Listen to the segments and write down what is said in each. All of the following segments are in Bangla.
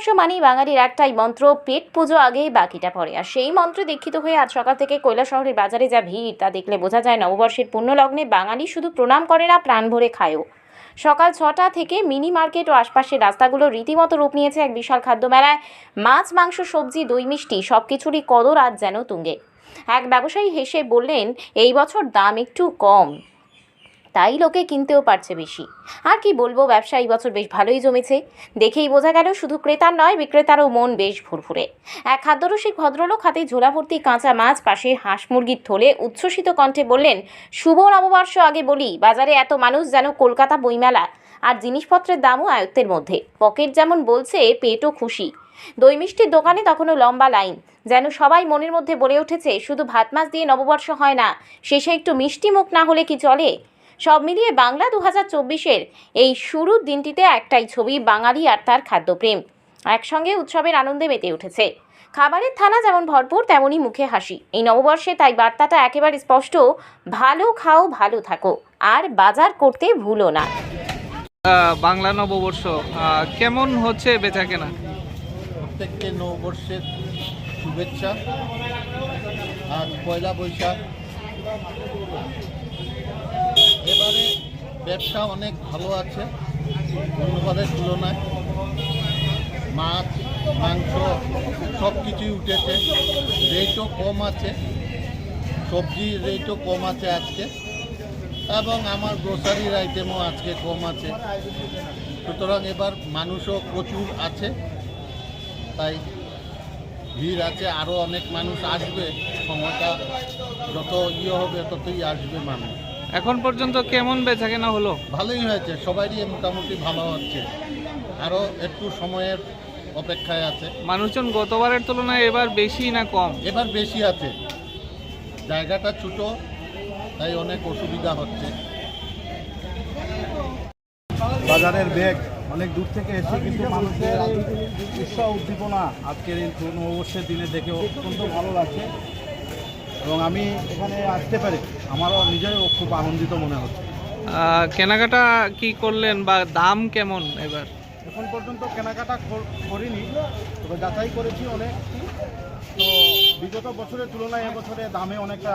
নববর্ষ মানেই বাঙালির একটাই মন্ত্র, পেট পুজো আগেই বাকিটা পড়ে। আর সেই মন্ত্রে দীক্ষিত হয়ে আজ সকাল থেকে কৈলাসহরের বাজারে যা ভিড় তা দেখলে বোঝা যায় নববর্ষের পুণ্যলগ্নে বাঙালি শুধু প্রণাম করে না, প্রাণ ভরে খায়ও। সকাল 6টা থেকে মিনি মার্কেট ও আশপাশের রাস্তাগুলো রীতিমতো রূপ নিয়েছে এক বিশাল খাদ্য মেলায়। মাছ, মাংস, সবজি, দই, মিষ্টি সব কিছুরই কদর আজ যেন তুঙ্গে। এক ব্যবসায়ী হেসে বললেন, এই বছর দাম একটু কম, তাই লোকে কিনতেও পারছে বেশি। আর কি বলবো, ব্যবসা এই বছর বেশ ভালোই জমেছে। দেখেই বোঝা গেল শুধু ক্রেতার নয়, বিক্রেতারও মন বেশ ফুরফুরে। এক খাদ্যরসিক ভদ্রলোক হাতে ঝোলা ভর্তি কাঁচা মাছ, পাশে হাঁস মুরগির থলে উচ্ছ্বসিত কণ্ঠে বললেন, শুভ নববর্ষ। আগে বলি, বাজারে এত মানুষ যেন কলকাতা বইমেলা, আর জিনিসপত্রের দামও আয়ত্তের মধ্যে। পকেট যেমন বলছে, পেটও খুশি। দই মিষ্টির দোকানে তখনও লম্বা লাইন, যেন সবাই মনের মধ্যে বলে উঠেছে, শুধু ভাত মাছ দিয়ে নববর্ষ হয় না, শেষে একটু মিষ্টি মুখ না হলে কি চলে। সব মিলিয়ে বাংলা 2024-এর এই শুরুর দিনটিতে একটাই ছবি, বাঙালি আর তার খাদ্যপ্রেম একসঙ্গে উৎসবের আনন্দে মেতে উঠেছে। খাবারের থালা যেমন ভরপুর, তেমনই মুখে হাসি এই নববর্ষে। তাই বার্তাটা একেবারে স্পষ্ট, ভালো খাও, ভালো থাকো, আর বাজার করতে ভুলো না। বাংলা নববর্ষ কেমন হচ্ছে বেচাকেনা? প্রত্যেককে নববর্ষের শুভেচ্ছা। আজ পয়লা বৈশাখ। এবারে ব্যবসা অনেক ভালো আছে অন্যবারের তুলনায়। মাছ, মাংস সব কিছুই উঠেছে, রেটও কম আছে, সবজির রেটও কম আছে আজকে, এবং আমার গ্রোসারির আইটেমও আজকে কম আছে। সুতরাং এবার মানুষও প্রচুর আছে, তাই ভিড় আছে। আরও অনেক মানুষ আসবে, সময়টা যত হবে ততই আসবে মানুষ। এখন পর্যন্ত কেমন বেচাকেনা হলো? ভালোই হয়েছে, সবারই মোটামুটি ভালো হচ্ছে। আরও একটু সময়ের অপেক্ষায় আছে। মানুষজন গতবারের তুলনায় এবার বেশি না কম? এবার বেশি আছে, জায়গাটা ছোট, তাই অনেক অসুবিধা হচ্ছে। বাজারের বেগ অনেক দূর থেকে এসে কিন্তু মানুষের উৎসাহ উদ্দীপনা আজকের এই নববর্ষের দিনে দেখে অত্যন্ত ভালো লাগছে, এবং আমি এখানে আসতে পারি আমারও নিজেরও খুব আনন্দিত মনে হচ্ছে। কেনাকাটা কি করলেন বা দাম কেমন এবার? এখন পর্যন্ত কেনাকাটা করিনি, তবে যাচাই করেছি অনেক। তো বিগত বছরের তুলনায় এবছরে দামে অনেকটা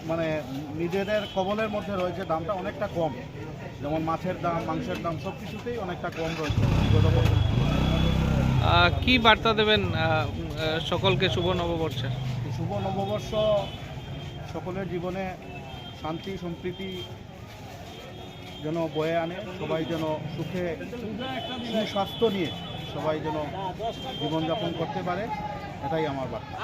মানে নিজেদের কবলের মধ্যে রয়েছে, দামটা অনেকটা কম। যেমন মাছের দাম, মাংসের দাম সব কিছুতেই অনেকটা কম রয়েছে বিগত বছর। কি বার্তা দেবেন সকলকে শুভ নববর্ষে? শুভ নববর্ষ সকলের জীবনে শান্তি সম্প্রীতি যেন বয়ে আনে, সবাই যেন সুখে সুস্বাস্থ্য নিয়ে সবাই যেন জীবনযাপন করতে পারে, এটাই আমার বার্তা।